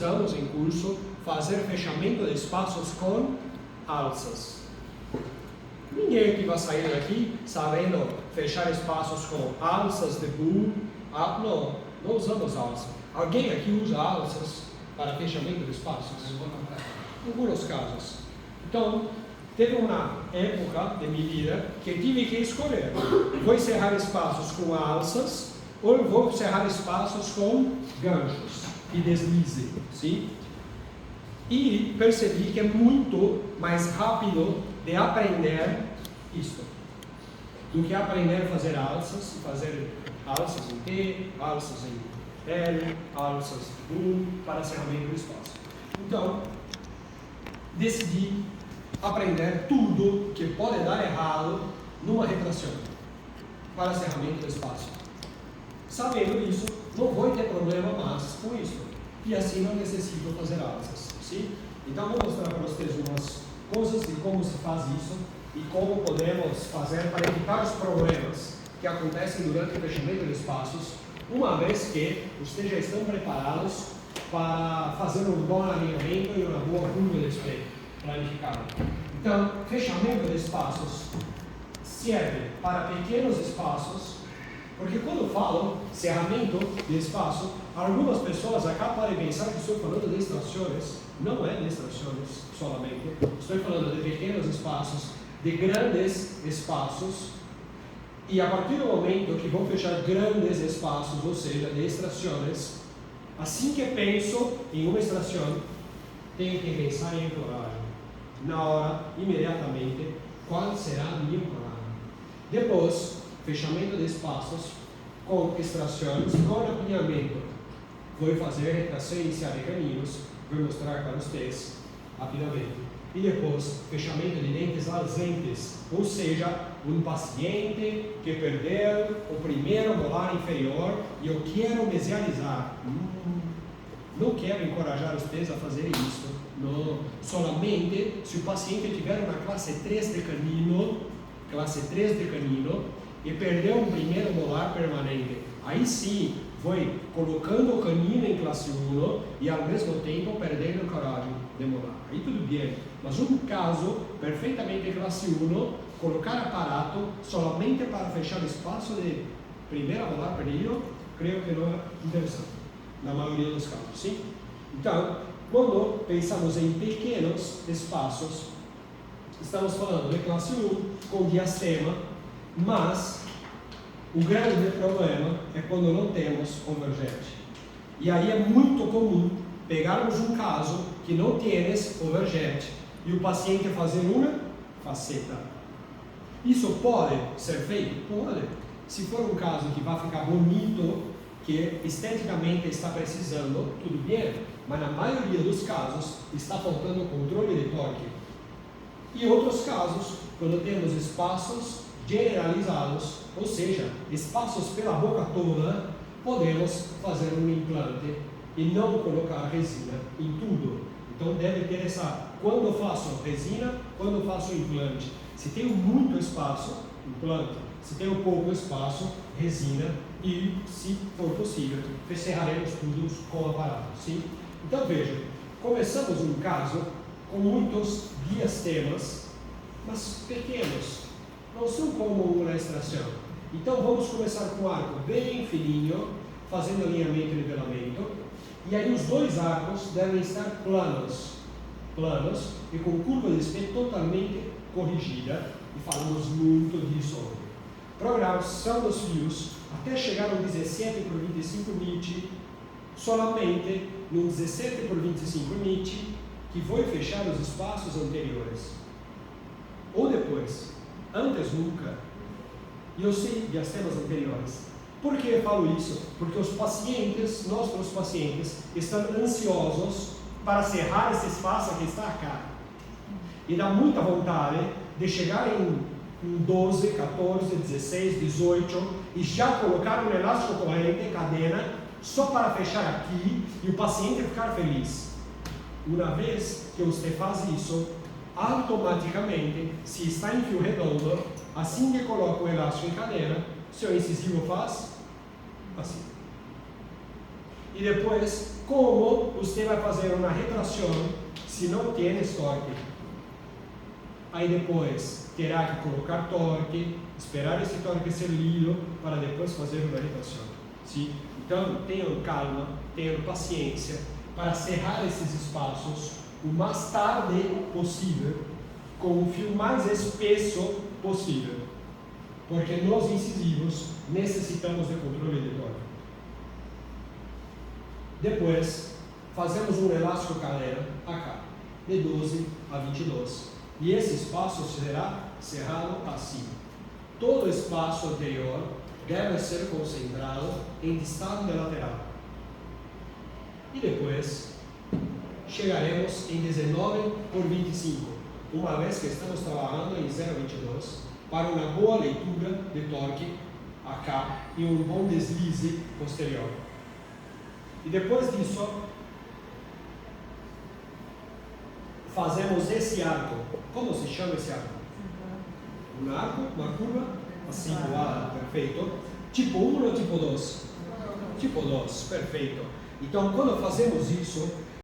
Estamos em curso fazer fechamento de espaços com alças. Ninguém aqui vai sair daqui sabendo fechar espaços com alças de boom. Não usamos alças. Alguém aqui usa alças para fechamento de espaços? Em alguns casos. Então, teve uma época de minha vida que tive que escolher. Vou encerrar espaços com alças ou vou encerrar espaços com ganchos e deslize, sim? E percebi que é muito mais rápido de aprender isto do que aprender a fazer alças em T, alças em L, alças em U para encerramento do espaço. Então, decidi aprender tudo que pode dar errado numa retração para encerramento do espaço. Sabendo isso, não vou ter problema mais com isso. E assim não necessito fazer alças. Sim? Então vou mostrar para vocês umas coisas de como se faz isso e como podemos fazer para evitar os problemas que acontecem durante o fechamento de espaços, uma vez que vocês já estão preparados para fazer um bom alinhamento e uma boa curva de espelho planificada. Então, fechamento de espaços serve para pequenos espaços. Porque quando falo cerramento de espaço, algumas pessoas acá podem pensar que estou falando de extrações. Não é de extrações solamente. Estou falando de pequenos espaços, de grandes espaços. E a partir do momento que vou fechar grandes espaços, ou seja, de extrações, assim que penso em uma extração, tenho que pensar em cloragem. Na hora, imediatamente, qual será a minha cloragem? Depois, fechamento de espaços com extrações, com alinhamento. Vou fazer retração inicial de caninhos, vou mostrar para vocês rapidamente. E depois, fechamento de dentes ausentes, ou seja, um paciente que perdeu o primeiro molar inferior e eu quero mesializar. Não quero encorajar vocês a fazer isso. Não. Solamente se o paciente tiver uma classe 3 de canino, e perdeu um primeiro molar permanente. Aí sim, foi colocando o canino em classe 1 e ao mesmo tempo perdendo a coragem de molar. Aí tudo bem, mas um caso perfeitamente classe 1, colocar aparato somente para fechar espaço de primeira molar perdido, creio que não é interessante, na maioria dos casos, sim? Então, quando pensamos em pequenos espaços, estamos falando de classe 1 com diastema, mas o grande problema é quando não temos convergente. E aí é muito comum pegarmos um caso que não tienes convergente e o paciente fazer uma faceta. Isso pode ser feito? Pode. Se for um caso que vai ficar bonito, que esteticamente está precisando, tudo bem, mas na maioria dos casos está faltando controle de torque. E outros casos, quando temos espaços generalizados, ou seja, espaços pela boca toda, podemos fazer um implante e não colocar resina em tudo. Então deve ter essa, quando eu faço resina, quando eu faço implante. Se tenho muito espaço, implante. Se tenho pouco espaço, resina. E, se for possível, encerraremos tudo com aparato. Sim? Então veja, começamos um caso com muitos diastemas, mas pequenos. Não são como uma extração. Então vamos começar com um arco bem fininho, fazendo alinhamento e nivelamento. E aí os dois arcos devem estar planos e com curva de espelho totalmente corrigida. E falamos muito disso hoje. Programação dos fios até chegar no 17 por 25 nit, solamente no 17 por 25 nit, que vou fechar os espaços anteriores. Ou depois. Antes nunca. E eu sei de temas anteriores. Por que eu falo isso? Porque os pacientes, nossos pacientes, estão ansiosos para cerrar esse espaço que está cá. E dá muita vontade de chegar em 12, 14, 16, 18 e já colocar um elástico corrente, cadena, só para fechar aqui e o paciente ficar feliz. Uma vez que você faz isso, automaticamente, se está em fio redondo, assim que coloca o elástico em cadeira, seu incisivo faz assim. E depois como você vai fazer uma retração se não tem torque. Aí depois terá que colocar torque, esperar esse torque ser lido para depois fazer uma retração. Sim? Então tenham calma, tenham paciência para cerrar esses espaços o mais tarde possível, com o fio mais espesso possível, porque nós incisivos necessitamos de controle de torque. Depois fazemos um elástico cadeira acá, de 12 a 22, e esse espaço será cerrado assim. Todo o espaço anterior deve ser concentrado em distante lateral. E depois chegaremos em 19 por 25, uma vez que estamos trabalhando em 0,22, para uma boa leitura de torque acá e um bom deslize posterior. E depois disso, fazemos esse arco. Como se chama esse arco? Um arco, uma curva acintilada, perfeito. Tipo 1 ou tipo 2? Tipo 2, perfeito. Então, quando fazemos isso,